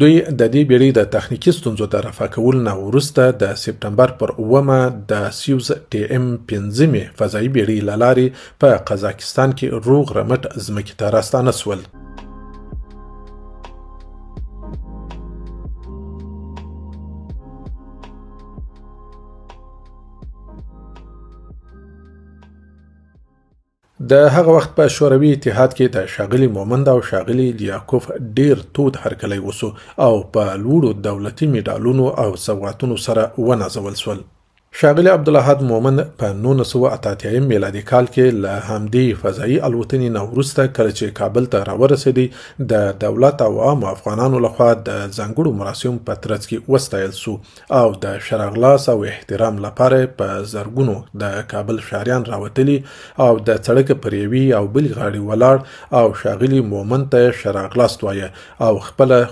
دوی د دې بیړۍ د تخنیکي ستونزو د رفع کولو نه وروسته د سپټمبر پر 9 د سیوز TM5 فضایي بیړۍ له لارې په قزاقستان کې روغ رمټ ځمکې ته راستانه سول. د هغه وخت په شوروي اتحاد کې د ښاغلي مومند او ښاغلي لیاکوف ډیر تود هرکلی وسو او په لوړو دولتي میډالونو او سوغاتونو سره ونازول سول. ښاغلي عبدالاحد مومند په 1988 میلادي کال کې له همدې فضایي الوتنې نه وروسته کله چې کابل ته راورسېدی د دولت او عامو افغانانو لخوا د ځانګړو مراسمو په ترڅ کې وستایل سو او د شرغلاس او احترام لپاره په زرګونو د کابل ښاریان راوتلي او د سړک پر یوې او بلې غاړې ولاړ او ښاغلي مومند ته شرغلاس وایه او خپله